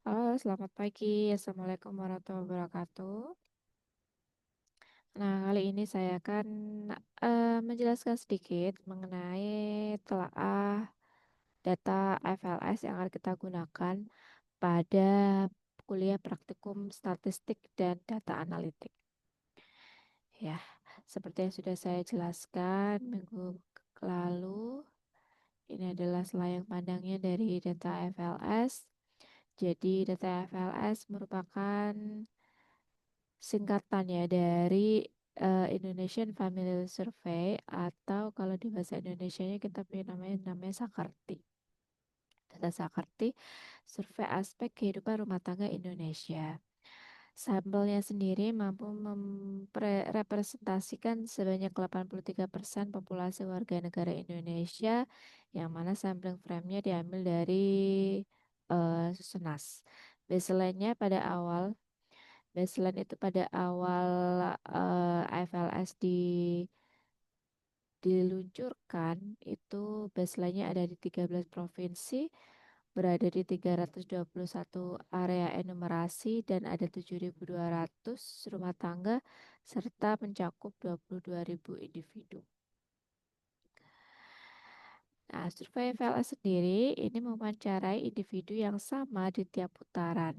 Halo, selamat pagi. Assalamualaikum warahmatullahi wabarakatuh. Nah, kali ini saya akan menjelaskan sedikit mengenai telaah data FLS yang akan kita gunakan pada kuliah praktikum statistik dan data analitik. Ya, seperti yang sudah saya jelaskan minggu lalu, ini adalah selayang pandangnya dari data FLS. Jadi, data FLS merupakan singkatannya dari Indonesian Family Survey atau kalau di bahasa Indonesianya kita punya namanya Sakarti. Data Sakarti, survei aspek kehidupan rumah tangga Indonesia. Sampelnya sendiri mampu merepresentasikan sebanyak 83% populasi warga negara Indonesia, yang mana sampling frame-nya diambil dari Susenas. Baseline-nya pada awal Baseline itu pada awal AFLS diluncurkan itu baseline-nya ada di 13 provinsi, berada di 321 area enumerasi dan ada 7.200 rumah tangga serta mencakup 22.000 individu. Nah, survei FLS sendiri ini mewawancarai individu yang sama di tiap putaran.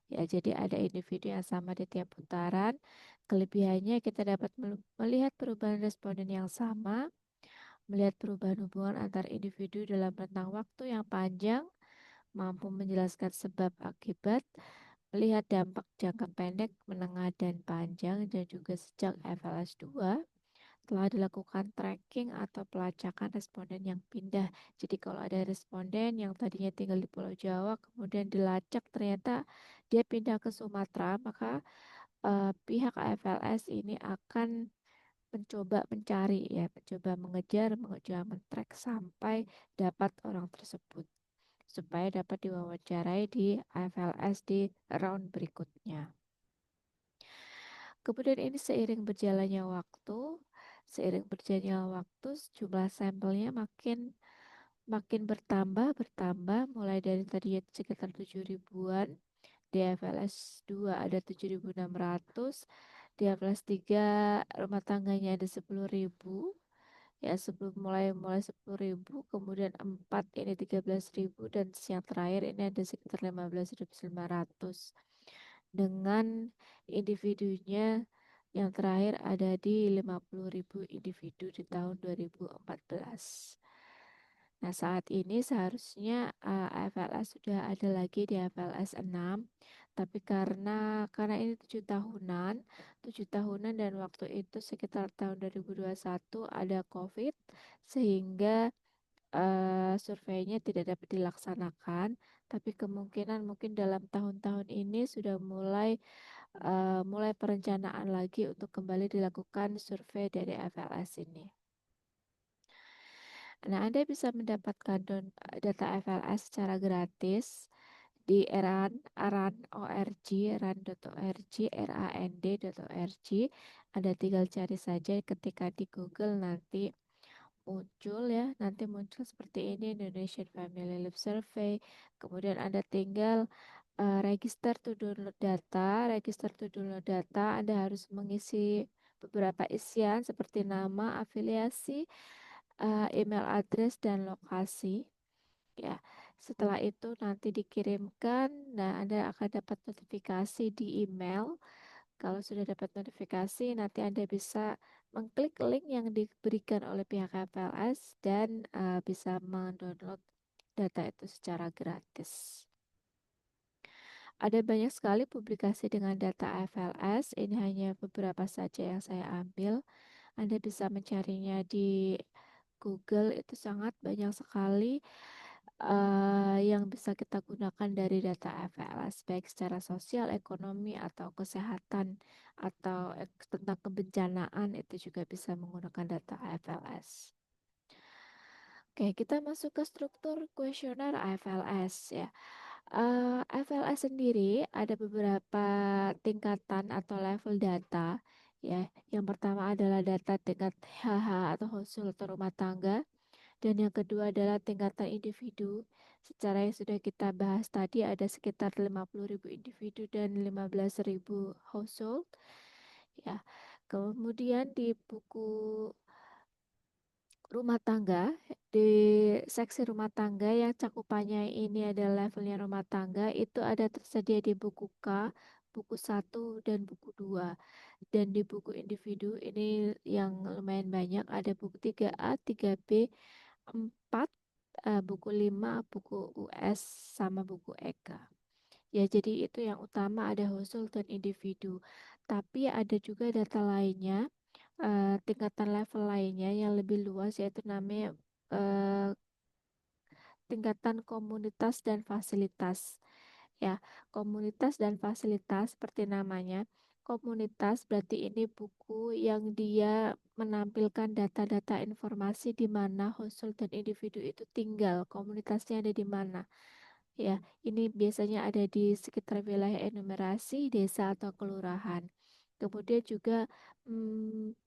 Ya, jadi ada individu yang sama di tiap putaran. Kelebihannya kita dapat melihat perubahan responden yang sama, melihat perubahan hubungan antar individu dalam rentang waktu yang panjang, mampu menjelaskan sebab akibat, melihat dampak jangka pendek, menengah, dan panjang, dan juga sejak FLS 2 telah dilakukan tracking atau pelacakan responden yang pindah. Jadi kalau ada responden yang tadinya tinggal di Pulau Jawa, kemudian dilacak ternyata dia pindah ke Sumatera, maka pihak AFLS ini akan mencoba mencari ya, mencoba mengejar, mengejar men-track sampai dapat orang tersebut supaya dapat diwawancarai di AFLS di round berikutnya. Kemudian ini seiring berjalannya waktu, jumlah sampelnya makin makin bertambah mulai dari tadinya sekitar 7 ribuan, di FLS 2 ada 7.600, di FLS 3 rumah tangganya ada 10.000, ya sebelum mulai mulai 10.000, kemudian 4 ini 13.000 dan yang terakhir ini ada sekitar 15.900 dengan individunya yang terakhir ada di 50.000 individu di tahun 2014. Nah, saat ini seharusnya AFLS sudah ada lagi di AFLS 6, tapi karena ini 7 tahunan dan waktu itu sekitar tahun 2021 ada COVID, sehingga surveinya tidak dapat dilaksanakan, tapi kemungkinan mungkin dalam tahun-tahun ini sudah mulai perencanaan lagi untuk kembali dilakukan survei dari FLS ini. Nah, Anda bisa mendapatkan data FLS secara gratis di RAN.org, RAN.org, RAND.org. Anda tinggal cari saja ketika di Google nanti muncul seperti ini Indonesian Family Life Survey. Kemudian Anda tinggal register to download data. Anda harus mengisi beberapa isian seperti nama, afiliasi, email address dan lokasi. Ya, setelah itu nanti dikirimkan. Nah, Anda akan dapat notifikasi di email. Kalau sudah dapat notifikasi, nanti Anda bisa mengklik link yang diberikan oleh pihak KPLS dan bisa mendownload data itu secara gratis. Ada banyak sekali publikasi dengan data FLS. Ini hanya beberapa saja yang saya ambil. Anda bisa mencarinya di Google, itu sangat banyak sekali yang bisa kita gunakan dari data FLS, baik secara sosial, ekonomi, atau kesehatan, atau tentang kebencanaan, itu juga bisa menggunakan data FLS. Oke, kita masuk ke struktur kuesioner AFLS ya. FLS sendiri ada beberapa tingkatan atau level data ya. Yang pertama adalah data tingkat HH atau household atau rumah tangga. Dan yang kedua adalah tingkatan individu. Secara yang sudah kita bahas tadi ada sekitar 50.000 individu dan 15.000 household. Ya, kemudian di buku rumah tangga, di seksi rumah tangga yang cakupannya ini adalah levelnya rumah tangga, itu ada tersedia di buku K, buku satu dan buku 2. Dan di buku individu ini yang lumayan banyak, ada buku 3A, 3B, 4, buku 5, buku US, sama buku EK. Ya, jadi itu yang utama, ada household dan individu. Tapi ada juga data lainnya, tingkatan level lainnya yang lebih luas, yaitu namanya eh, tingkatan komunitas dan fasilitas. Ya, komunitas dan fasilitas seperti namanya. Komunitas berarti ini buku yang dia menampilkan data-data informasi di mana household dan individu itu tinggal, komunitasnya ada di mana. Ya, ini biasanya ada di sekitar wilayah enumerasi, desa atau kelurahan. Kemudian juga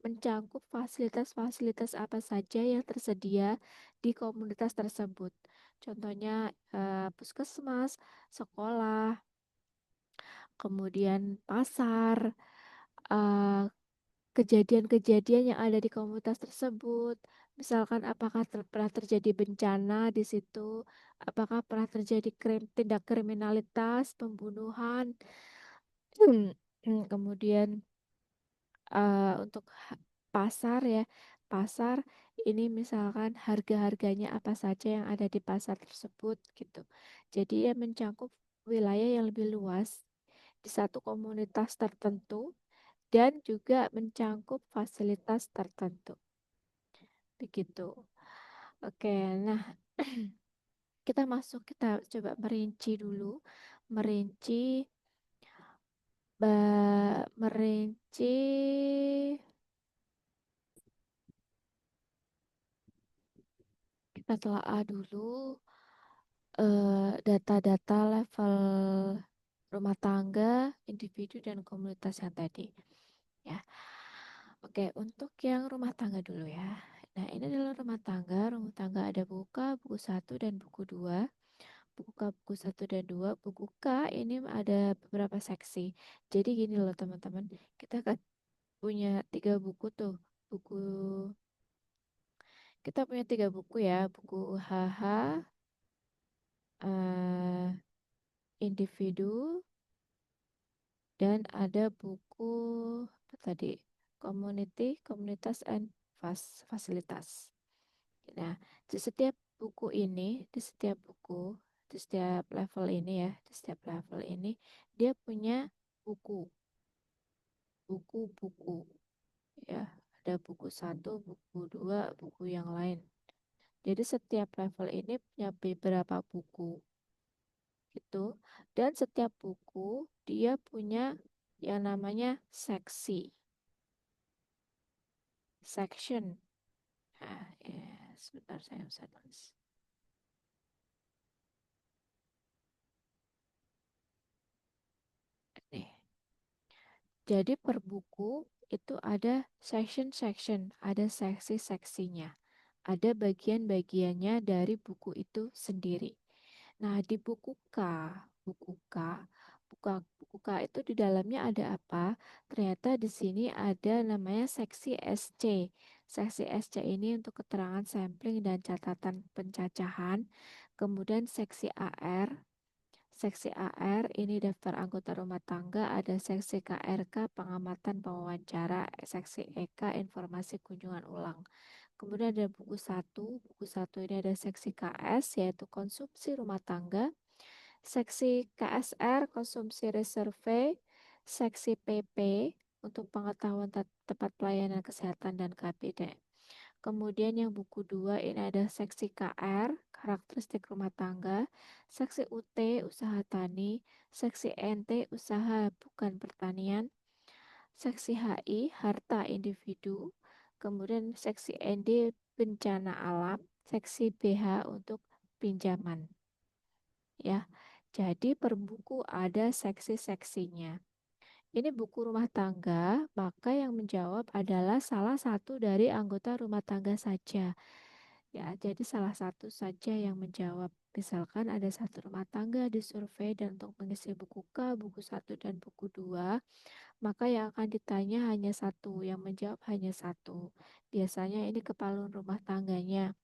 mencangkup fasilitas-fasilitas apa saja yang tersedia di komunitas tersebut. Contohnya puskesmas, sekolah, kemudian pasar, eh, kejadian-kejadian yang ada di komunitas tersebut. Misalkan apakah pernah terjadi bencana di situ, apakah pernah terjadi tindak kriminalitas, pembunuhan. Kemudian untuk pasar ya, pasar ini misalkan harga-harganya apa saja yang ada di pasar tersebut gitu. Jadi ya mencakup wilayah yang lebih luas di satu komunitas tertentu dan juga mencangkup fasilitas tertentu. Begitu. Oke, nah kita coba merinci dulu, merinci merinci kita telah dulu data-data level rumah tangga, individu dan komunitas yang tadi. Ya. Oke, untuk yang rumah tangga dulu ya. Nah, ini adalah rumah tangga. Rumah tangga ada buku K, buku satu dan buku 2. Buku K, buku satu dan 2. Buku K ini ada beberapa seksi. Jadi gini loh teman-teman. Kita kan punya 3 buku tuh. Buku Kita punya 3 buku ya. Buku HH, eh, individu, dan ada buku apa tadi? Community, komunitas, and fasilitas. Nah, di setiap buku ini, di setiap level ini ya, di setiap level ini, dia punya buku, buku-buku ya. Ada buku satu, buku 2, buku yang lain. Jadi setiap level ini punya beberapa buku gitu. Dan setiap buku dia punya yang namanya seksi, section. Nah, ya, sebentar saya bisa tulis. Nih. Jadi per buku itu ada section-section, ada seksi-seksinya, ada bagian-bagiannya dari buku itu sendiri. Nah, di buku K, buku K itu di dalamnya ada apa? Ternyata di sini ada namanya seksi SC. Seksi SC ini untuk keterangan sampling dan catatan pencacahan. Kemudian seksi AR. Seksi AR ini daftar anggota rumah tangga, ada seksi KRK pengamatan pewawancara, seksi EK informasi kunjungan ulang. Kemudian ada buku satu ini ada seksi KS yaitu konsumsi rumah tangga, seksi KSR konsumsi reserve, seksi PP untuk pengetahuan tempat pelayanan kesehatan dan KPD. Kemudian yang buku 2 ini ada seksi KR, karakteristik rumah tangga, seksi UT, usaha tani, seksi NT, usaha bukan pertanian, seksi HI, harta individu, kemudian seksi ND, bencana alam, seksi BH untuk pinjaman. Ya, jadi per buku ada seksi-seksinya. Ini buku rumah tangga, maka yang menjawab adalah salah satu dari anggota rumah tangga saja. Ya, jadi salah satu saja yang menjawab. Misalkan ada satu rumah tangga disurvei dan untuk mengisi buku K, buku satu dan buku 2, maka yang akan ditanya hanya satu, yang menjawab hanya satu. Biasanya ini kepala rumah tangganya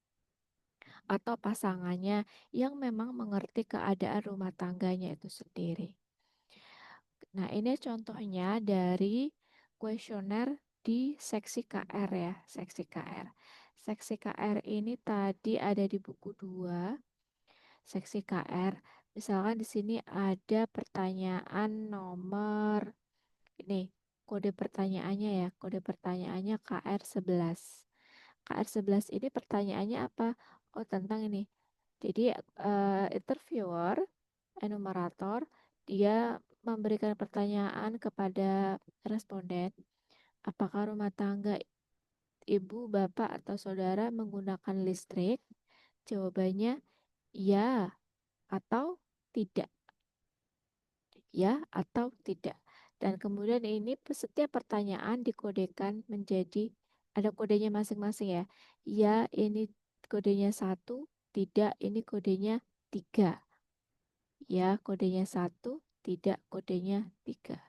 atau pasangannya yang memang mengerti keadaan rumah tangganya itu sendiri. Nah, ini contohnya dari kuesioner di seksi KR ya, seksi KR. Seksi KR ini tadi ada di buku 2, seksi KR. Misalkan di sini ada pertanyaan nomor ini, kode pertanyaannya ya, kode pertanyaannya KR11. KR11 ini pertanyaannya apa? Oh, tentang ini. Jadi, interviewer, enumerator, dia memberikan pertanyaan kepada responden, apakah rumah tangga ibu, bapak, atau saudara menggunakan listrik? Jawabannya ya atau tidak, ya atau tidak. Dan kemudian ini setiap pertanyaan dikodekan menjadi ada kodenya masing-masing ya. Ya, ini kodenya satu, tidak, ini kodenya tiga. Ya, kodenya satu, tidak, kodenya tiga.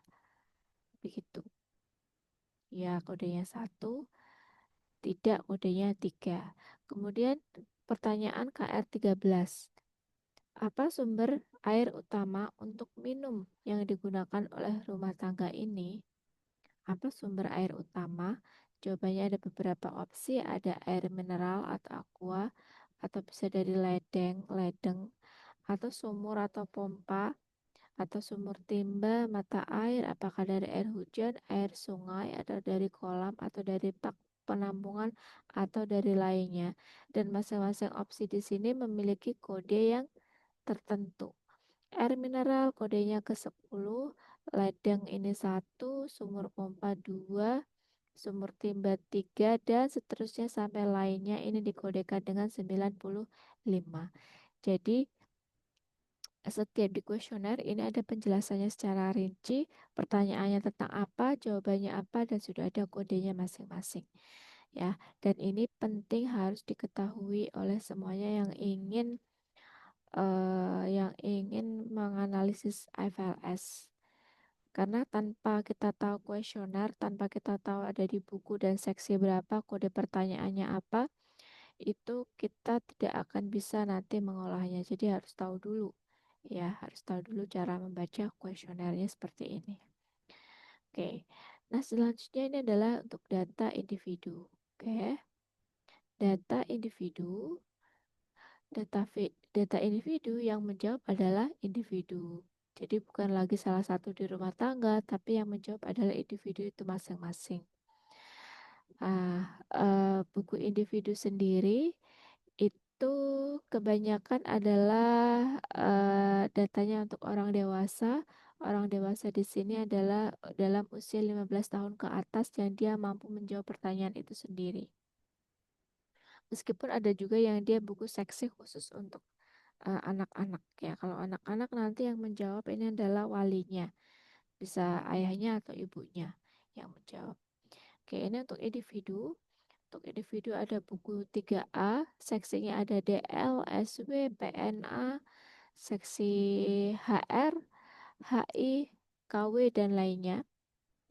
Begitu. Ya, kodenya satu, tidak, kodenya tiga. Kemudian pertanyaan KR13. Apa sumber air utama untuk minum yang digunakan oleh rumah tangga ini? Apa sumber air utama? Jawabannya ada beberapa opsi, ada air mineral atau aqua, atau bisa dari ledeng, atau sumur atau pompa, atau sumur timba, mata air, apakah dari air hujan, air sungai, atau dari kolam, atau dari bak penampungan, atau dari lainnya. Dan masing-masing opsi di sini memiliki kode yang tertentu. Air mineral kodenya ke 10, ledeng ini satu, sumur pompa 2, sumur timba 3, dan seterusnya sampai lainnya ini dikodekan dengan 95. Jadi setiap di kuesioner ini ada penjelasannya secara rinci, pertanyaannya tentang apa, jawabannya apa, dan sudah ada kodenya masing-masing. Ya, dan ini penting harus diketahui oleh semuanya yang ingin menganalisis FLS. Karena tanpa kita tahu kuesioner, tanpa kita tahu ada di buku dan seksi berapa, kode pertanyaannya apa, itu kita tidak akan bisa nanti mengolahnya. Jadi harus tahu dulu, ya, harus tahu dulu cara membaca kuesionernya seperti ini. Oke, nah selanjutnya ini adalah untuk data individu. Oke, data individu. Data individu yang menjawab adalah individu. Jadi bukan lagi salah satu di rumah tangga, tapi yang menjawab adalah individu itu masing-masing. Buku individu sendiri itu kebanyakan adalah datanya untuk orang dewasa. Orang dewasa di sini adalah dalam usia 15 tahun ke atas yang dia mampu menjawab pertanyaan itu sendiri. Meskipun ada juga yang dia buku seksi khusus untuk anak-anak ya. Kalau anak-anak nanti yang menjawab ini adalah walinya, bisa ayahnya atau ibunya yang menjawab. Oke, ini untuk individu. Untuk individu ada buku 3A, seksinya ada DL, SW, PNA, seksi HR, HI, KW, dan lainnya.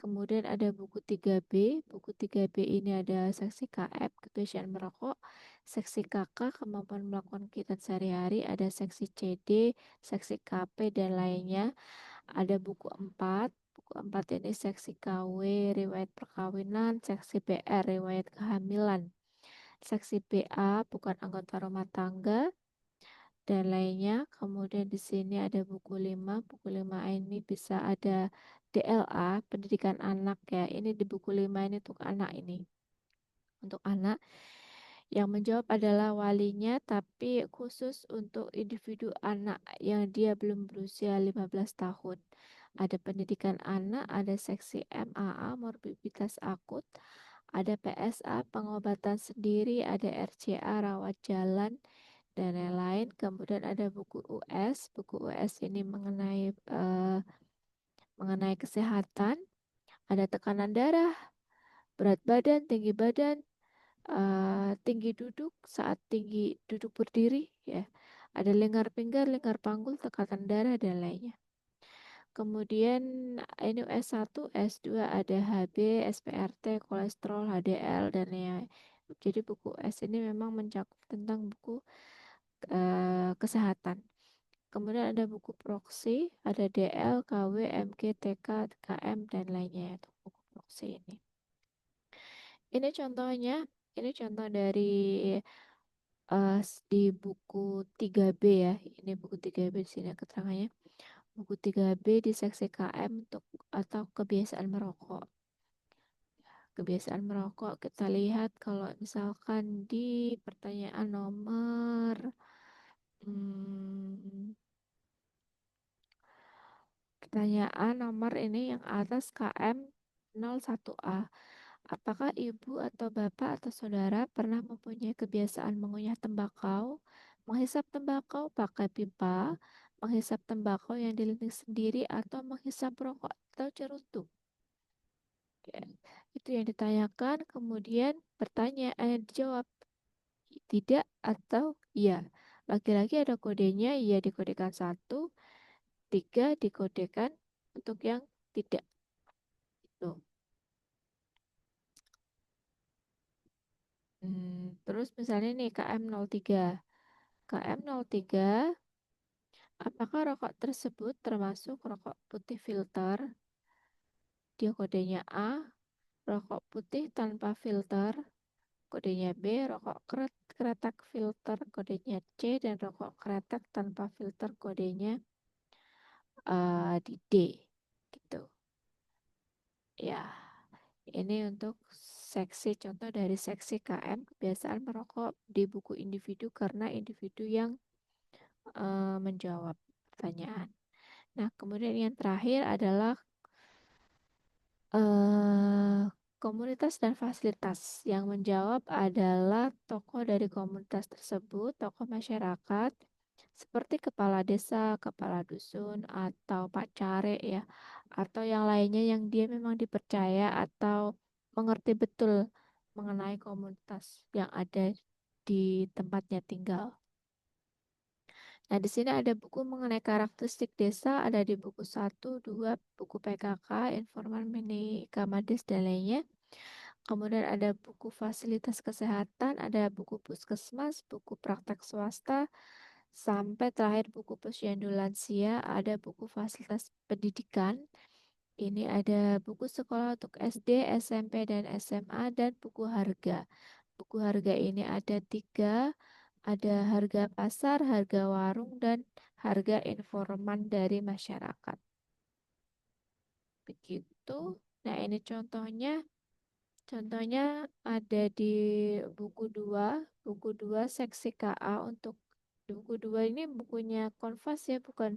Kemudian ada buku 3B. Buku 3B ini ada seksi KF, kebiasaan merokok, seksi KK, kemampuan melakukan kegiatan sehari-hari, ada seksi CD, seksi KP, dan lainnya. Ada buku 4. Buku 4 ini seksi KW, riwayat perkawinan, seksi BR, riwayat kehamilan, seksi BA, bukan anggota rumah tangga, dan lainnya. Kemudian di sini ada buku 5. Buku 5 ini bisa ada DLA, pendidikan anak ya. Ini di buku 5 ini untuk anak ini. Untuk anak yang menjawab adalah walinya, tapi khusus untuk individu anak yang dia belum berusia 15 tahun. Ada pendidikan anak, ada seksi MAA, morbiditas akut, ada PSA, pengobatan sendiri, ada RCA, rawat jalan, dan lain-lain. Kemudian ada buku US. Buku US ini mengenai kesehatan, ada tekanan darah, berat badan, tinggi badan, tinggi duduk saat tinggi duduk berdiri ya. Ada lengar pinggang, lengar panggul, tekanan darah dan lainnya. Kemudian ini S1, S2 ada HB, SPRT, kolesterol, HDL dan lain-lain. Jadi buku S ini memang mencakup tentang buku kesehatan. Kemudian ada buku proksi, ada DL, KW, MG, TK, KM dan lainnya itu buku proksi ini. Ini contohnya, ini contoh dari di buku 3B ya. Ini buku 3B di sini keterangannya. Buku 3B di seksi KM untuk atau kebiasaan merokok. Kebiasaan merokok kita lihat kalau misalkan di pertanyaan nomor hmm, pertanyaan nomor ini yang atas KM 01A. Apakah ibu atau bapak atau saudara pernah mempunyai kebiasaan mengunyah tembakau, menghisap tembakau pakai pipa, menghisap tembakau yang dililing sendiri, atau menghisap rokok atau cerutu? Ya, itu yang ditanyakan, kemudian pertanyaan dijawab tidak atau iya. Lagi-lagi ada kodenya, iya dikodekan 1, 3 dikodekan untuk yang tidak. Tuh. Terus misalnya nih KM03. KM03, apakah rokok tersebut termasuk rokok putih filter? Dia kodenya A, rokok putih tanpa filter, kodenya B, rokok kretek filter, kodenya C, dan rokok kretek tanpa filter, kodenya di D. Gitu. Ya, ini untuk seksi contoh dari seksi KM kebiasaan merokok di buku individu karena individu yang menjawab pertanyaan. Nah, kemudian yang terakhir adalah eh, komunitas dan fasilitas. Yang menjawab adalah tokoh dari komunitas tersebut, tokoh masyarakat, seperti kepala desa, kepala dusun, atau Pak Care ya, atau yang lainnya yang dia memang dipercaya atau mengerti betul mengenai komunitas yang ada di tempatnya tinggal. Nah, di sini ada buku mengenai karakteristik desa, ada di buku 1, 2, buku PKK, Informan Mini Kamades, dan lainnya. Kemudian ada buku fasilitas kesehatan, ada buku puskesmas, buku praktek swasta, sampai terakhir buku posyandu lansia, ada buku fasilitas pendidikan. Ini ada buku sekolah untuk SD, SMP, dan SMA, dan buku harga. Buku harga ini ada 3, ada harga pasar, harga warung, dan harga informan dari masyarakat. Begitu. Nah, ini contohnya. Contohnya ada di buku 2 seksi KA untuk buku 2 ini bukunya Konfas ya, bukan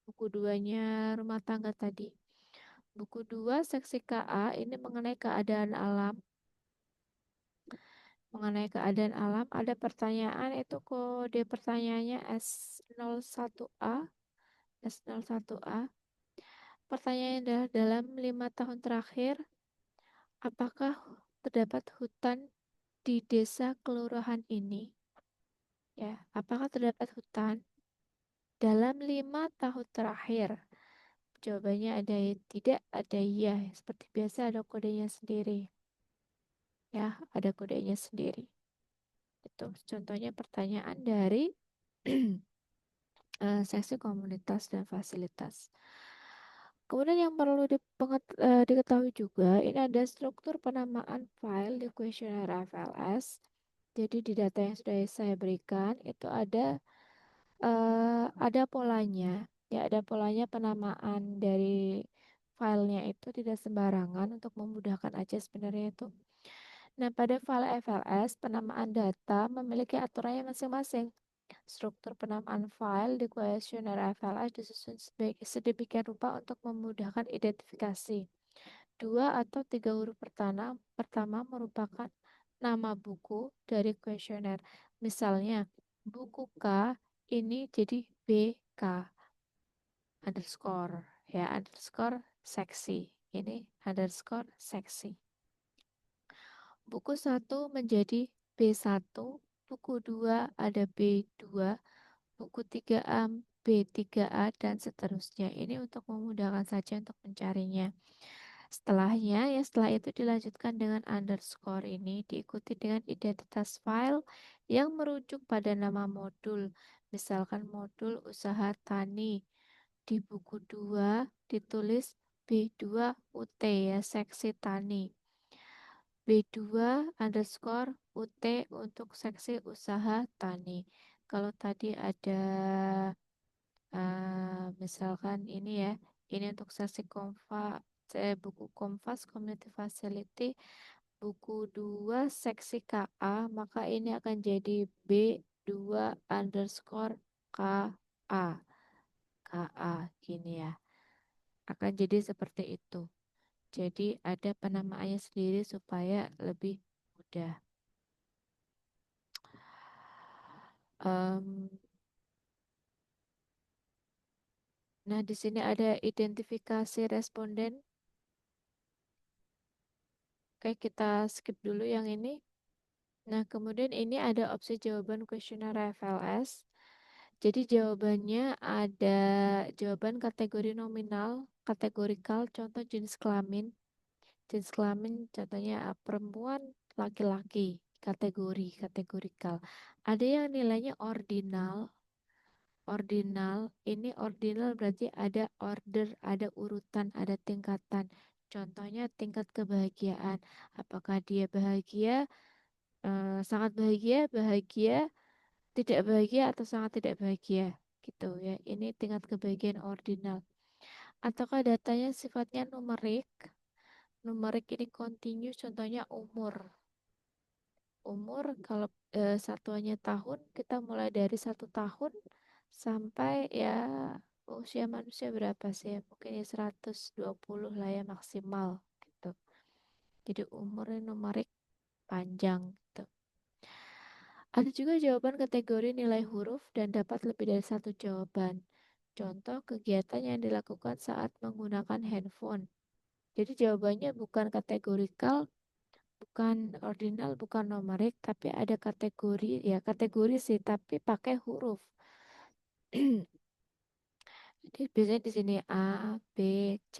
buku 2-nya rumah tangga tadi. Buku 2 seksi KA ini mengenai keadaan alam. Mengenai keadaan alam ada pertanyaan itu kode pertanyaannya S01A. S01A. Pertanyaannya adalah dalam 5 tahun terakhir, apakah terdapat hutan di desa kelurahan ini? Ya, apakah terdapat hutan dalam 5 tahun terakhir? Jawabannya ada tidak, ada iya. Seperti biasa ada kodenya sendiri. Ya, ada kodenya sendiri. Itu contohnya pertanyaan dari seksi komunitas dan fasilitas. Kemudian yang perlu diketahui juga, ini ada struktur penamaan file di kuesioner FLS. Jadi di data yang sudah saya berikan itu ada polanya, ya ada polanya penamaan dari filenya itu tidak sembarangan untuk memudahkan aja sebenarnya itu. Nah, pada file FLS, penamaan data memiliki aturannya masing-masing. Struktur penamaan file di kuesioner FLS disusun sedemikian rupa untuk memudahkan identifikasi. 2 atau 3 huruf pertama merupakan nama buku dari kuesioner. Misalnya, buku K ini jadi BK underscore ya underscore seksi. Ini underscore seksi. Buku 1 menjadi B1, buku 2 ada B2, buku 3A, B3A, dan seterusnya. Ini untuk memudahkan saja untuk mencarinya. Setelah itu dilanjutkan dengan underscore ini, diikuti dengan identitas file yang merujuk pada nama modul. Misalkan modul usaha tani. Di buku 2 ditulis B2 UT ya, seksi tani. B2 underscore UT untuk seksi usaha tani. Kalau tadi ada misalkan ini ya, ini untuk seksi buku Kompas Community Facility, buku 2 seksi KA, maka ini akan jadi B2 underscore KA. KA gini ya. Akan jadi seperti itu. Jadi ada penamaannya sendiri supaya lebih mudah. Em, nah, di sini ada identifikasi responden. Oke, kita skip dulu yang ini. Nah, kemudian ini ada opsi jawaban kuesioner FLS. Jadi jawabannya ada jawaban kategori nominal, kategorikal, contoh jenis kelamin. Jenis kelamin contohnya perempuan, laki-laki, kategorikal. Ada yang nilainya ordinal. Ini ordinal berarti ada order, ada urutan, ada tingkatan. Contohnya tingkat kebahagiaan. Apakah dia bahagia, sangat bahagia, bahagia, tidak bahagia, atau sangat tidak bahagia. Gitu ya. Ini tingkat kebahagiaan ordinal. Ataukah datanya sifatnya numerik? Numerik ini continue, contohnya umur. Umur kalau satuannya tahun, kita mulai dari 1 tahun sampai ya usia manusia berapa sih ya? Mungkin ya 120 lah ya maksimal gitu. Jadi umurnya numerik panjang gitu. Ada juga jawaban kategori nilai huruf dan dapat lebih dari satu jawaban. Contoh kegiatan yang dilakukan saat menggunakan handphone. Jadi jawabannya bukan kategorikal, bukan ordinal, bukan numerik, tapi ada kategori, ya kategori sih, tapi pakai huruf. Jadi biasanya di sini A, B, C,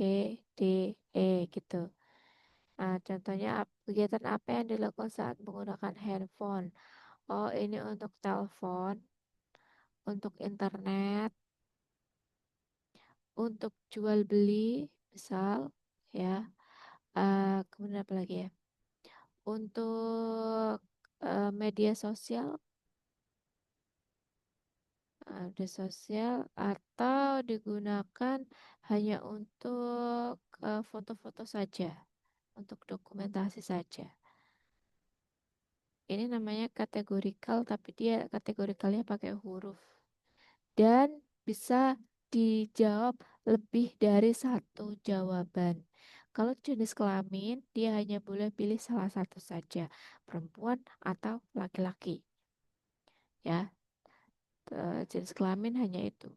D, E gitu. Nah, contohnya kegiatan apa yang dilakukan saat menggunakan handphone? Oh, ini untuk telepon, untuk internet, untuk jual beli, misal, ya. Kemudian apa lagi ya? Untuk media sosial, media sosial, atau digunakan hanya untuk foto-foto saja, untuk dokumentasi saja. Ini namanya kategorikal, tapi dia kategorikalnya pakai huruf dan bisa dijawab lebih dari satu jawaban. Kalau jenis kelamin, dia hanya boleh pilih salah satu saja, perempuan atau laki-laki. Ya, jenis kelamin hanya itu.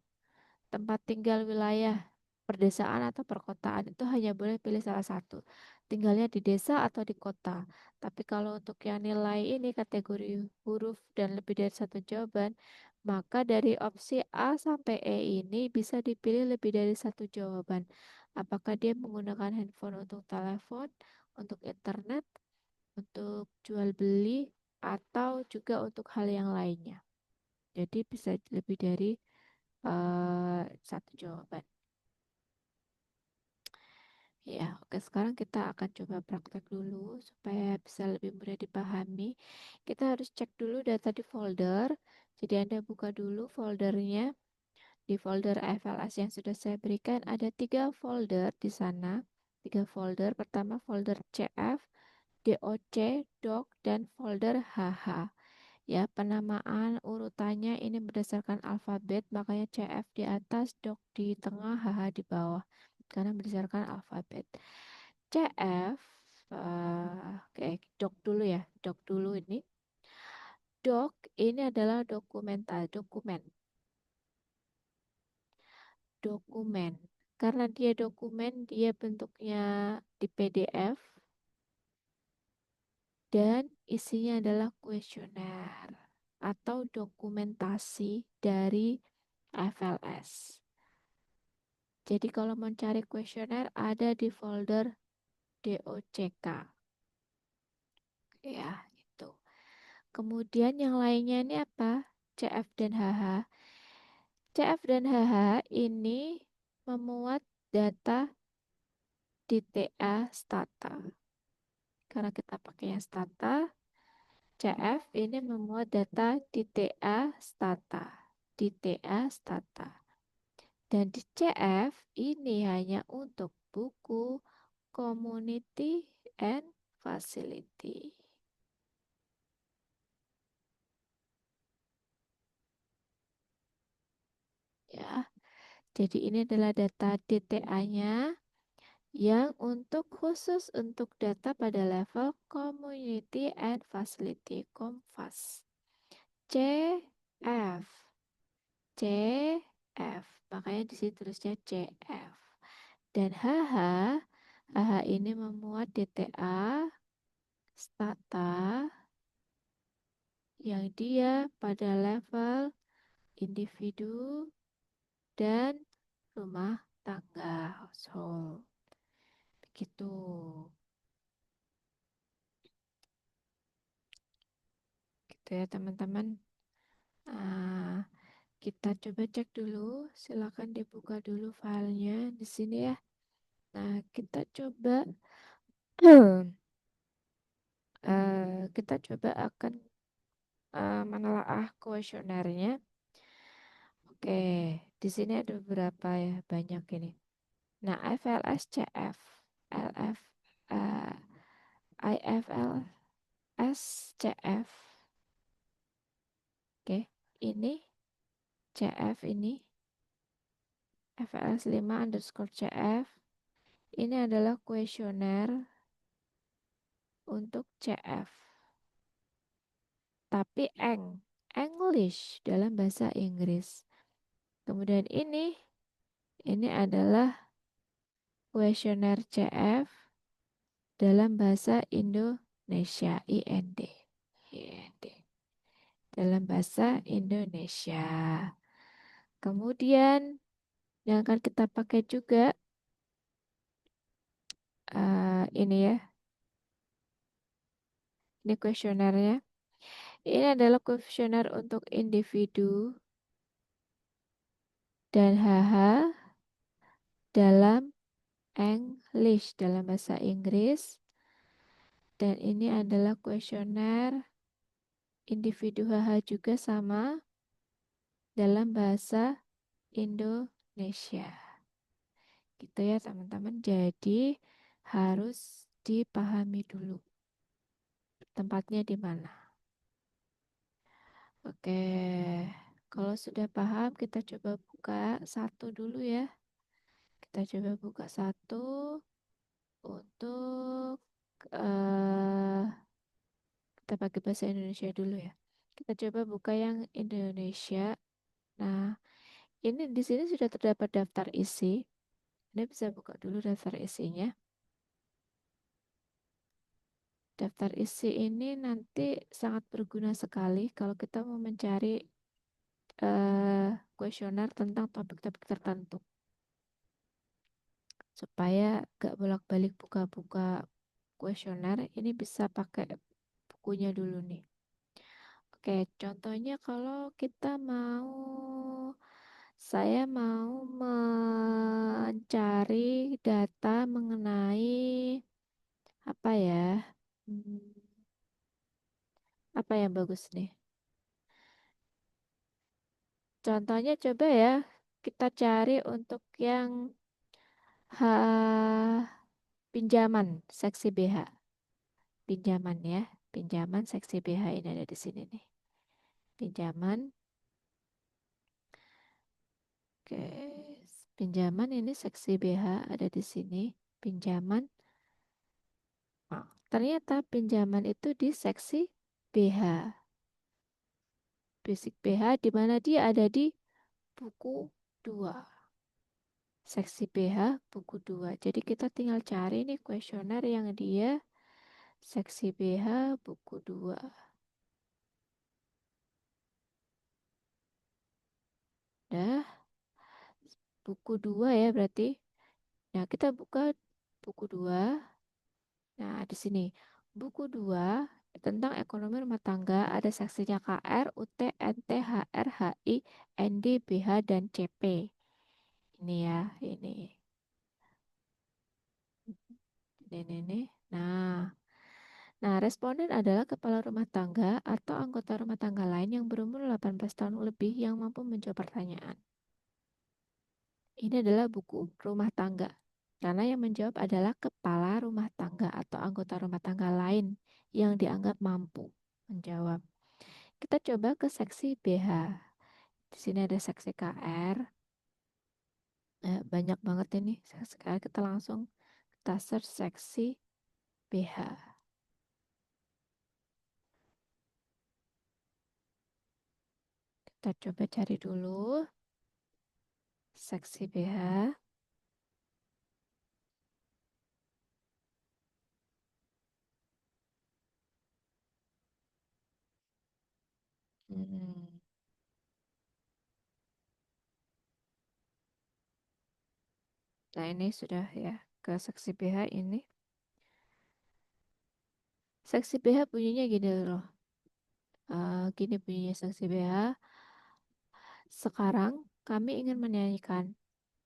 Tempat tinggal wilayah perdesaan atau perkotaan itu hanya boleh pilih salah satu. Tinggalnya di desa atau di kota. Tapi kalau untuk yang nilai ini kategori huruf dan lebih dari satu jawaban, maka dari opsi A sampai E ini bisa dipilih lebih dari satu jawaban. Apakah dia menggunakan handphone untuk telepon, untuk internet, untuk jual beli, atau juga untuk hal yang lainnya. Jadi bisa lebih dari satu jawaban. Ya, oke, sekarang kita akan coba praktek dulu supaya bisa lebih mudah dipahami. Kita harus cek dulu data di folder. Jadi Anda buka dulu foldernya. Di folder FLS yang sudah saya berikan ada 3 folder di sana. 3 folder. Pertama folder CF, DOC, DOC, dan folder HH. Ya, penamaan urutannya ini berdasarkan alfabet, makanya CF di atas, DOC di tengah, HH di bawah. Karena berdasarkan alfabet. CF, oke, DOC dulu ya, DOC dulu ini. DOC ini adalah dokumen. Karena dia dokumen, dia bentuknya di PDF. dan isinya adalah kuesioner atau dokumentasi dari FLS. Jadi kalau mencari kuesioner ada di folder DOCK. Ya, itu. Kemudian yang lainnya ini apa? CF dan HH. CF dan HH ini memuat data di TA Stata. Karena kita pakai yang Stata, CF ini memuat data di TA Stata. Di TA Stata. Dan di CF ini hanya untuk buku Community and Facility. Ya, jadi ini adalah data DTA-nya yang khusus untuk data pada level Community and Facility Komfas. CF. CF. Makanya di sini tulisnya CF. Dan HH ini memuat DTA Stata yang dia pada level individu dan rumah tangga household. Begitu. Gitu ya teman-teman. Nah, kita coba cek dulu. Silakan dibuka dulu filenya di sini ya. Nah, kita coba kita coba akan menelaah kuesionernya. Oke, di sini ada beberapa ya, banyak ini. Nah, FLS CF, LF, eh, IFLS CF. Oke, ini CF ini FLS 5 underscore CF. Ini adalah kuesioner untuk CF. Tapi English dalam bahasa Inggris. Kemudian ini adalah kuesioner CF dalam bahasa Indonesia, IND. IND. Dalam bahasa Indonesia. Kemudian yang akan kita pakai juga ini ya. Ini kuesionernya. Ini adalah kuesioner untuk individu dan HH dalam English, dalam bahasa Inggris. Dan ini adalah kuesioner individu HH juga sama dalam bahasa Indonesia. Gitu ya teman-teman. Jadi harus dipahami dulu tempatnya di mana. Oke, kalau sudah paham kita coba buka satu dulu ya. Kita coba buka satu untuk kita pakai bahasa Indonesia dulu ya. Kita coba buka yang Indonesia. Nah, ini di sini sudah terdapat daftar isi. Anda bisa buka dulu daftar isinya. Daftar isi ini nanti sangat berguna sekali kalau kita mau mencari kuesioner tentang topik-topik tertentu. Supaya gak bolak-balik buka-buka kuesioner, ini bisa pakai bukunya dulu nih. Oke, contohnya kalau saya mau mencari data mengenai apa ya? Hmm, apa yang bagus nih? Contohnya coba ya, kita cari untuk yang pinjaman seksi BH. Pinjaman ya, pinjaman seksi BH ini ada di sini nih. Pinjaman, oke, pinjaman ini seksi BH ada di sini. Pinjaman, oh, ternyata pinjaman itu di seksi BH. Basic BH di mana dia ada di buku 2. Seksi BH buku 2. Jadi kita tinggal cari nih kuesioner yang dia Seksi BH buku 2. Dah, buku 2 ya berarti. Nah, kita buka buku 2. Nah, di sini buku 2 tentang ekonomi rumah tangga ada seksinya KR, UT, NT, HR, HI, ND, BH, dan CP. Ini ya, ini. Ini. Nah, responden adalah kepala rumah tangga atau anggota rumah tangga lain yang berumur 18 tahun lebih yang mampu menjawab pertanyaan. Ini adalah buku rumah tangga. Karena yang menjawab adalah kepala rumah tangga atau anggota rumah tangga lain yang dianggap mampu menjawab. Kita coba ke seksi BH. Di sini ada seksi KR. Banyak banget ini seksi KR. Kita langsung kita search seksi BH. Kita coba cari dulu seksi BH. Hmm. Nah, ini sudah ya ke seksi BH ini. Seksi BH bunyinya gini loh. Gini bunyinya seksi BH. Sekarang kami ingin menyanyikan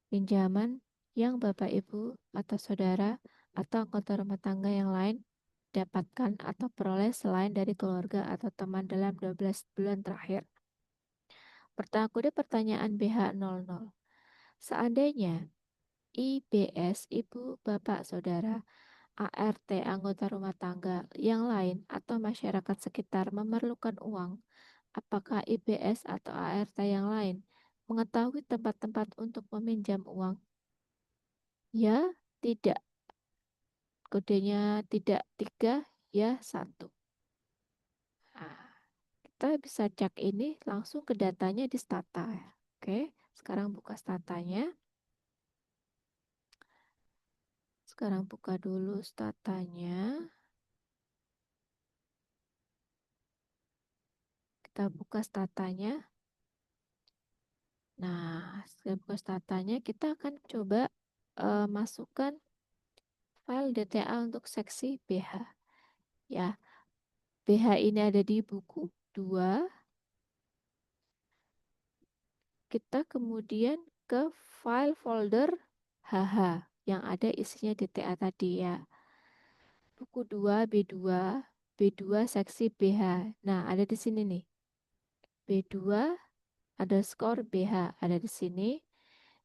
pinjaman yang Bapak Ibu atau saudara atau anggota rumah tangga yang lain dapatkan atau peroleh selain dari keluarga atau teman dalam 12 bulan terakhir. Pertanyaan BH00. Seandainya IBS, Ibu, Bapak, Saudara, ART, anggota rumah tangga yang lain atau masyarakat sekitar memerlukan uang, apakah IBS atau ART yang lain mengetahui tempat-tempat untuk meminjam uang? Ya, tidak. Kodenya tidak 3, ya 1. Nah, kita bisa cek ini langsung ke datanya di Stata. Oke, sekarang buka Statanya. Sekarang buka dulu Statanya. Kita buka Statanya. Nah, setelah buka Statanya, kita akan coba masukkan file DTA untuk seksi BH. Ya, BH ini ada di buku 2. Kita kemudian ke file folder HH yang ada isinya DTA tadi ya. Buku 2 B2, B2 seksi BH. Nah, ada di sini nih. B2 ada skor BH ada di sini.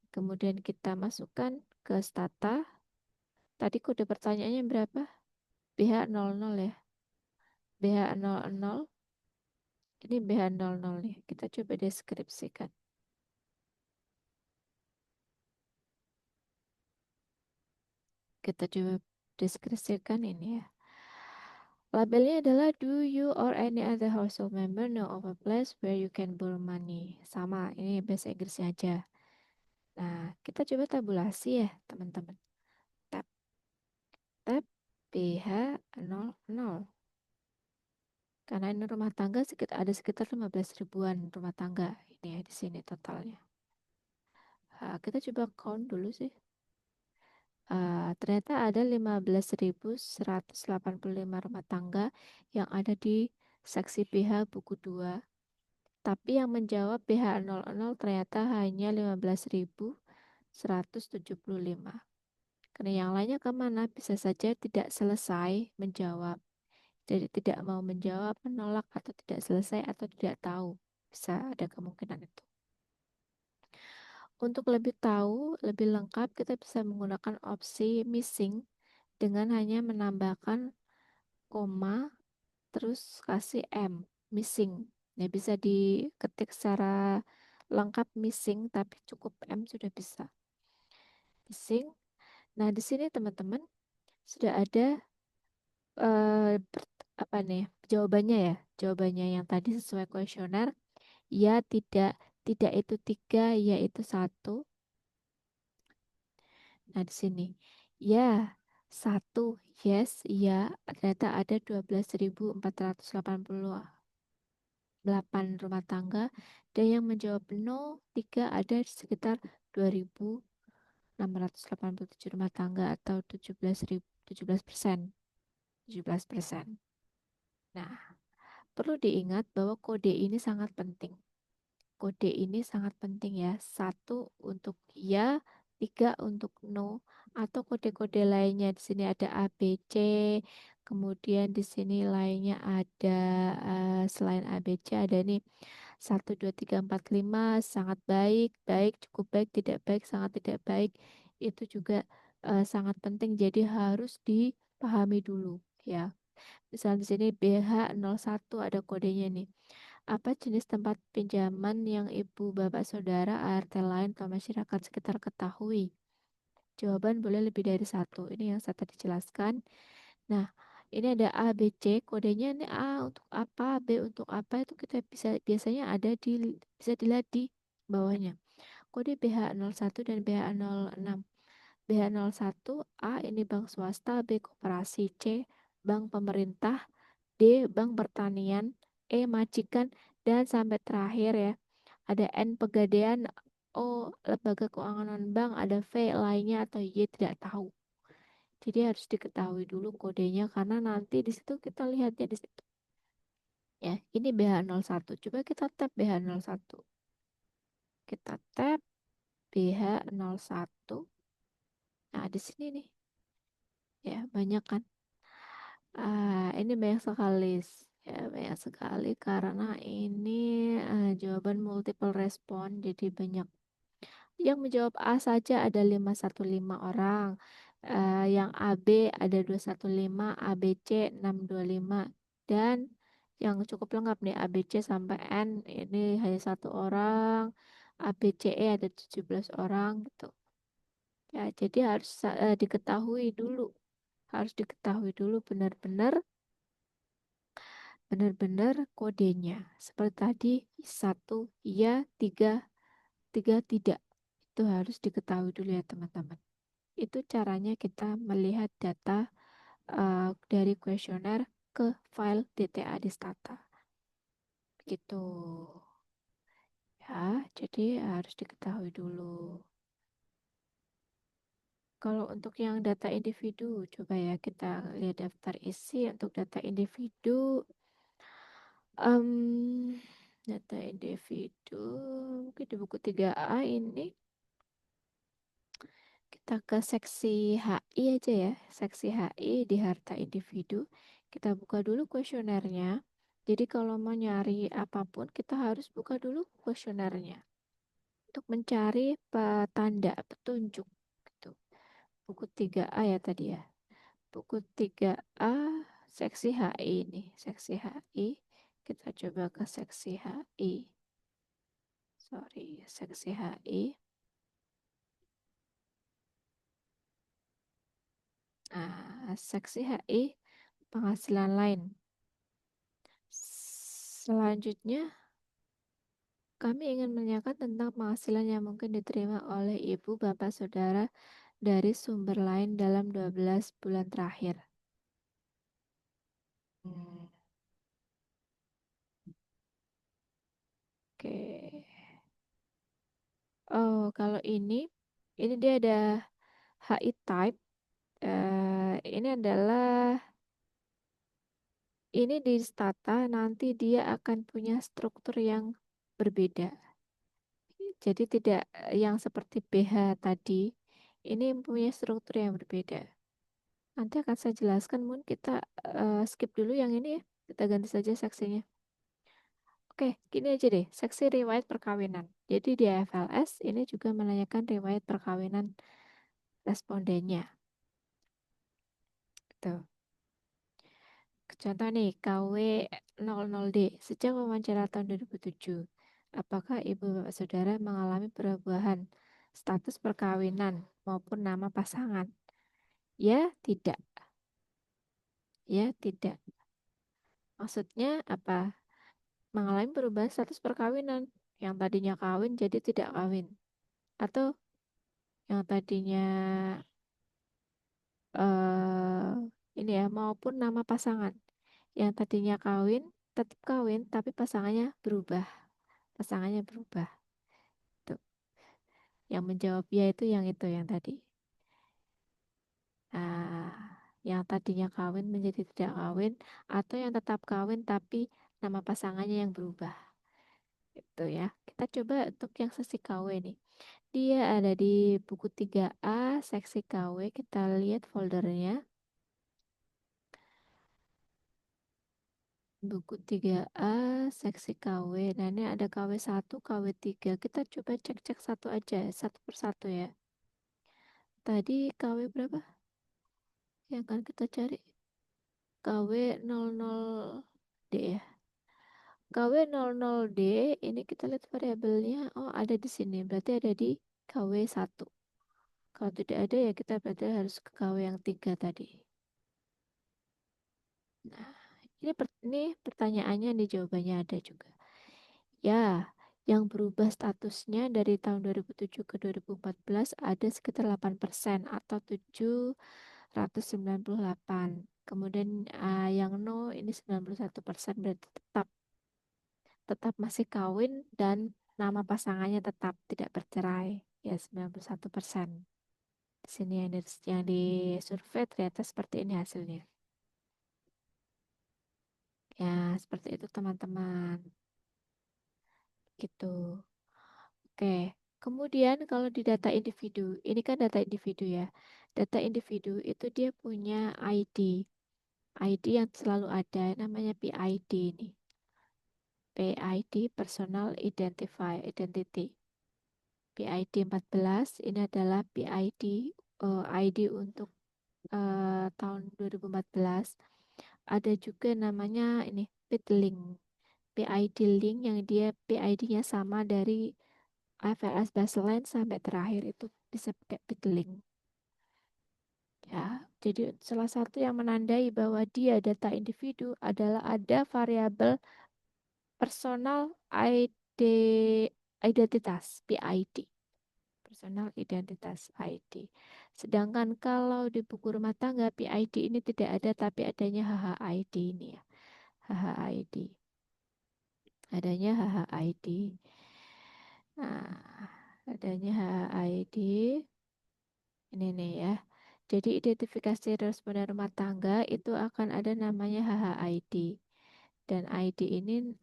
Kemudian kita masukkan ke Stata. Tadi kode pertanyaannya berapa? BH00 ya. BH00. Ini BH00 nih. Kita coba deskripsikan. Kita coba deskripsikan ini ya. Labelnya adalah do you or any other household member know of a place where you can borrow money? Sama, ini bahasa Inggrisnya aja. Nah, kita coba tabulasi ya, teman-teman. Tab, tab BH00. Karena ini rumah tangga ada sekitar 15 ribuan rumah tangga. Ini ya di sini totalnya. Kita coba count dulu sih. Ternyata ada 15.185 rumah tangga yang ada di seksi BH buku 2. Tapi yang menjawab BH00 ternyata hanya 15.175. Karena yang lainnya kemana? Bisa saja tidak selesai menjawab. Jadi tidak mau menjawab, menolak, atau tidak selesai, atau tidak tahu. Bisa ada kemungkinan itu. Untuk lebih tahu, lebih lengkap, kita bisa menggunakan opsi missing dengan hanya menambahkan koma, terus kasih M, missing. Ya, bisa diketik secara lengkap missing, tapi cukup M sudah bisa. Missing. Nah, di sini teman-teman sudah ada apa nih jawabannya ya. Jawabannya yang tadi sesuai kuesioner. Ya, tidak, tidak itu 3, ya itu 1. Nah, di sini. Ya, Satu, yes, iya, ternyata ada 12.488 rumah tangga. Dan yang menjawab no, tiga, ada sekitar 2.687 rumah tangga atau 17%. 17%. Nah, perlu diingat bahwa kode ini sangat penting. Kode ini sangat penting ya. Satu untuk ya, tiga untuk no, atau kode-kode lainnya. Di sini ada A, B, C. Kemudian di sini lainnya ada selain A, B, C ada nih satu, dua, tiga, empat, lima. Sangat baik, baik, cukup baik, tidak baik, sangat tidak baik. Itu juga sangat penting. Jadi harus dipahami dulu ya. Misalnya di sini BH01 ada kodenya nih. Apa jenis tempat pinjaman yang ibu, bapak, saudara, ART lain atau masyarakat sekitar ketahui? Jawaban boleh lebih dari satu. Ini yang saya tadi jelaskan. Nah, ini ada A, B, C. Kodenya ini A untuk apa, B untuk apa itu kita bisa biasanya ada bisa dilihat di bawahnya. Kode BH01 dan BH06. BH01 A ini bank swasta, B koperasi, C bank pemerintah, D bank pertanian, E majikan, dan sampai terakhir ya ada N pegadaian, O lembaga keuangan non bank, ada V lainnya atau Y tidak tahu. Jadi harus diketahui dulu kodenya karena nanti di situ kita lihatnya di situ. Ya, ini BH01. Coba kita tap BH01. Kita tap BH01. Nah, di sini nih. Ya, banyak kan. Ini banyak sekali. Ya, banyak sekali karena ini jawaban multiple respon jadi banyak. Yang menjawab A saja ada 515 orang. Yang AB ada 215, ABC 625. Dan yang cukup lengkap nih ABC sampai N ini hanya satu orang. ABCE ada 17 orang gitu. Ya, jadi harus diketahui dulu. Harus diketahui dulu benar-benar kodenya. Seperti tadi, satu iya, tiga, tiga tidak. Itu harus diketahui dulu ya teman-teman. Itu caranya kita melihat data dari kuesioner ke file DTA di Stata. Gitu. Ya, jadi harus diketahui dulu. Kalau untuk yang data individu, coba ya kita lihat daftar isi untuk data individu. Em, Data individu, mungkin di buku 3A ini kita ke seksi HI aja ya, seksi HI di harta individu. Kita buka dulu kuesionernya. Jadi kalau mau nyari apapun, kita harus buka dulu kuesionernya untuk mencari tanda petunjuk gitu. Buku 3A ya tadi ya. Buku 3A seksi HI ini, seksi HI. Kita coba ke seksi HI. Sorry, seksi HI. Seksi HI penghasilan lain. Selanjutnya, kami ingin menanyakan tentang penghasilan yang mungkin diterima oleh ibu, bapak, saudara dari sumber lain dalam 12 bulan terakhir. Hmm, Oke. Oh, kalau ini dia ada HI type. Ini adalah ini di Stata nanti dia akan punya struktur yang berbeda. Jadi tidak yang seperti BH tadi, ini punya struktur yang berbeda. Nanti akan saya jelaskan, mungkin kita skip dulu yang ini ya. Kita ganti saja seksinya. Oke, gini aja deh, seksi riwayat perkawinan. Jadi di FLS ini juga menanyakan riwayat perkawinan respondennya. Tuh. Contoh nih, KW 00D. Sejak wawancara tahun 2007, apakah ibu bapak saudara mengalami perubahan status perkawinan maupun nama pasangan? Ya, tidak. Ya, tidak. Maksudnya apa? Mengalami perubahan status perkawinan. Yang tadinya kawin jadi tidak kawin. Atau yang tadinya eh ini ya, maupun nama pasangan. Yang tadinya kawin, tetap kawin, tapi pasangannya berubah. Pasangannya berubah. Tuh. Yang menjawab ya itu yang tadi. Nah, yang tadinya kawin menjadi tidak kawin, atau yang tetap kawin tapi nama pasangannya yang berubah. Itu ya. Kita coba untuk yang sesi KW nih. Dia ada di buku 3A, seksi KW. Kita lihat foldernya. Buku 3A, seksi KW. Nah, ini ada KW 1, KW 3. Kita coba cek-cek satu aja, satu persatu ya. Tadi KW berapa? Yang akan kita cari? KW00D ya. KW00D, ini kita lihat variabelnya. Oh, ada di sini. Berarti ada di KW 1. Kalau tidak ada ya kita berarti harus ke KW yang 3 tadi. Nah, ini pertanyaannya nih jawabannya ada juga. Ya, yang berubah statusnya dari tahun 2007 ke 2014 ada sekitar 8% atau 798. Kemudian yang no ini 91% berarti tetap tetap masih kawin dan nama pasangannya tetap tidak bercerai. Ya, 91%. Di sini yang di survei ternyata seperti ini hasilnya. Ya, seperti itu teman-teman. Gitu. Oke. Kemudian kalau di data individu, ini kan data individu ya. Data individu itu dia punya ID. ID yang selalu ada namanya PID ini. PID Personal Identity. PID 14 ini adalah PID ID untuk tahun 2014. Ada juga namanya ini PID-link. PID link yang dia PID-nya sama dari AVS baseline sampai terakhir itu bisa pakai PID-link. Ya, jadi salah satu yang menandai bahwa dia data individu adalah ada variabel personal ID identitas PID. Personal identitas ID. Sedangkan kalau di buku rumah tangga PID ini tidak ada tapi adanya HHID ini ya. HHID. Adanya HHID. Nah, adanya HHID ini nih ya. Jadi identifikasi responden rumah tangga itu akan ada namanya HHID. Dan ID ini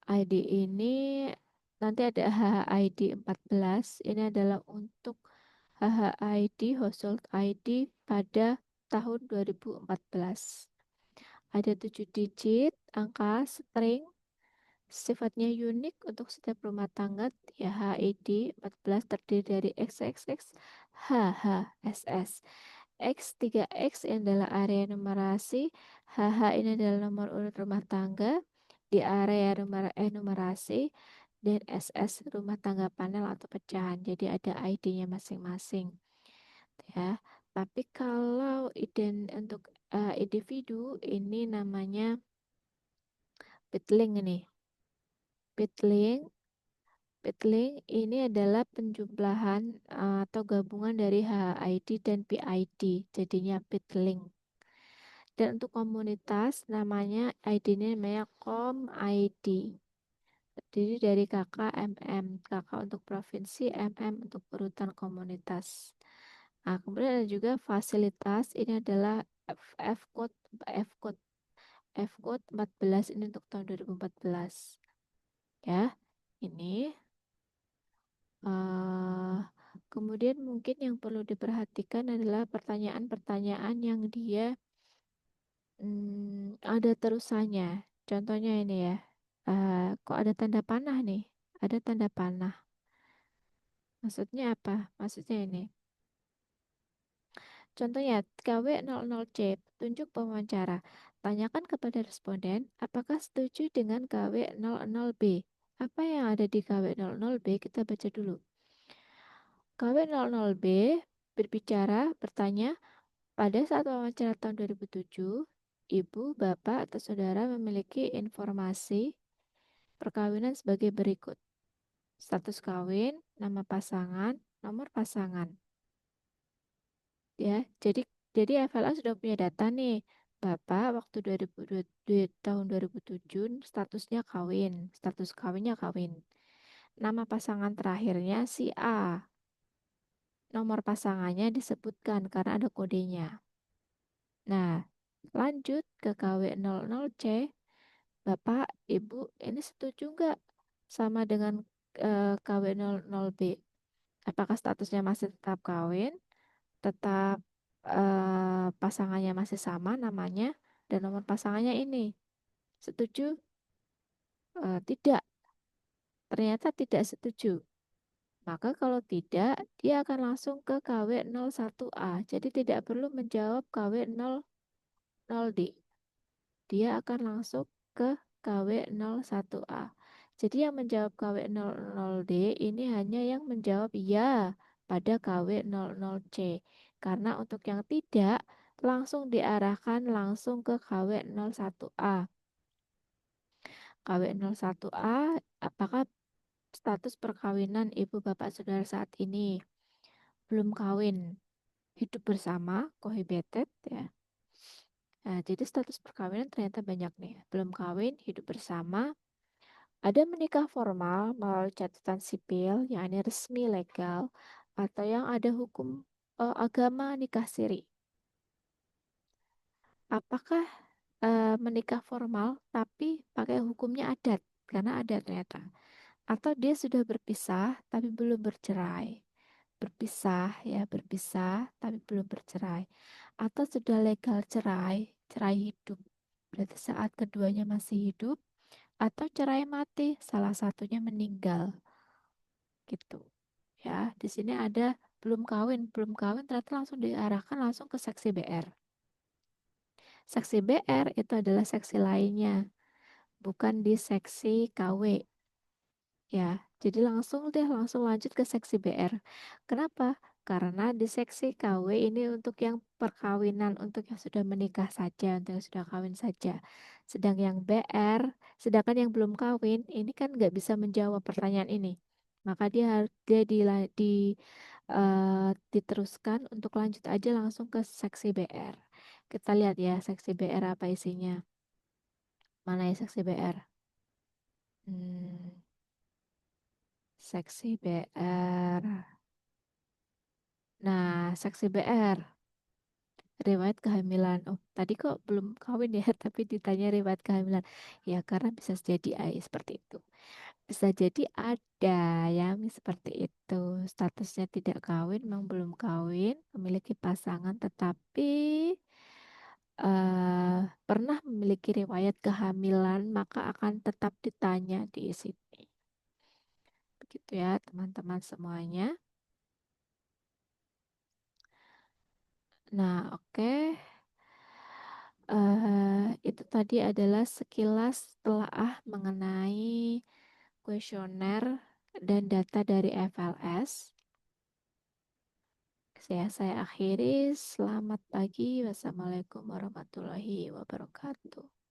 ID ini nanti ada HHID 14. Ini adalah untuk HHID household ID pada tahun 2014. Ada 7 digit angka string sifatnya unik untuk setiap rumah tangga. Ya, HID 14 terdiri dari XXX, HHSS. X3X ini adalah area numerasi, HH ini adalah nomor urut rumah tangga di area numerasi, dan SS rumah tangga panel atau pecahan. Jadi ada ID-nya masing-masing. Ya, tapi kalau untuk individu ini namanya bitlink ini. Bitlink, bitlink ini adalah penjumlahan atau gabungan dari HID dan PID, jadinya bitlink. Dan untuk komunitas namanya ID ini namanya COM ID. Terdiri dari KK, MM, KK untuk provinsi, MM untuk urutan komunitas. Nah, kemudian ada juga fasilitas, ini adalah F-code, F-code, F-code 14 ini untuk tahun 2014. Ya, ini. eh, kemudian mungkin yang perlu diperhatikan adalah pertanyaan-pertanyaan yang dia ada terusannya. Contohnya ini ya, kok ada tanda panah nih? Ada tanda panah. Maksudnya apa? Maksudnya ini. Contohnya, KW00C, tunjuk pewawancara. Tanyakan kepada responden, apakah setuju dengan KW00B? Apa yang ada di KW00B? Kita baca dulu. KW00B bertanya, pada saat wawancara tahun 2007, ibu, bapak, atau saudara memiliki informasi perkawinan sebagai berikut. Status kawin, nama pasangan, nomor pasangan. ya. Jadi FLA sudah punya data nih. Bapak waktu 2002, tahun 2007 statusnya kawin, status kawinnya kawin. Nama pasangan terakhirnya si A. Nomor pasangannya disebutkan karena ada kodenya. Nah, lanjut ke KW00C. Bapak, Ibu, ini setuju nggak sama dengan KW00B? Apakah statusnya masih tetap kawin, tetap pasangannya masih sama namanya, dan nomor pasangannya ini? Setuju? Tidak, ternyata tidak setuju. Maka kalau tidak, dia akan langsung ke KW01A. Jadi tidak perlu menjawab KW00D. Dia akan langsung ke KW01A. Jadi yang menjawab KW00D ini hanya yang menjawab ya pada KW00C. Karena untuk yang tidak, langsung diarahkan langsung ke KW01A. KW01A, apakah status perkawinan ibu bapak saudara saat ini? Belum kawin, hidup bersama, cohabited ya. Nah, jadi status perkawinan ternyata banyak nih. Belum kawin, hidup bersama, ada menikah formal melalui catatan sipil, yang ini resmi legal, atau yang ada hukum agama nikah siri. Apakah menikah formal tapi pakai hukumnya adat? Karena ada ternyata. Atau dia sudah berpisah tapi belum bercerai. Berpisah ya, berpisah tapi belum bercerai. Atau sudah legal cerai, cerai hidup. Berarti saat keduanya masih hidup, atau cerai mati, salah satunya meninggal gitu. Ya, di sini ada belum kawin ternyata langsung diarahkan langsung ke seksi BR. Seksi BR itu adalah seksi lainnya, bukan di seksi KW. Ya, jadi langsung lanjut ke seksi BR. Kenapa? Karena di seksi KW ini untuk yang perkawinan, untuk yang sudah menikah saja, untuk yang sudah kawin saja. Sedang yang BR, sedangkan yang belum kawin, ini kan nggak bisa menjawab pertanyaan ini. Maka dia harus diteruskan untuk lanjut aja langsung ke seksi BR. Kita lihat ya seksi BR apa isinya. Mana ya seksi BR? Hmm, seksi BR. Nah, saksi BR, riwayat kehamilan. Oh, tadi kok belum kawin ya, tapi ditanya riwayat kehamilan. Ya, karena bisa jadi seperti itu. Bisa jadi ada yang seperti itu. Statusnya tidak kawin, memang belum kawin, memiliki pasangan, tetapi pernah memiliki riwayat kehamilan, maka akan tetap ditanya di sini. Begitu ya, teman-teman semuanya. Nah, oke. Itu tadi adalah sekilas telaah mengenai kuesioner dan data dari FLS. Saya akhiri. Selamat pagi. Wassalamualaikum warahmatullahi wabarakatuh.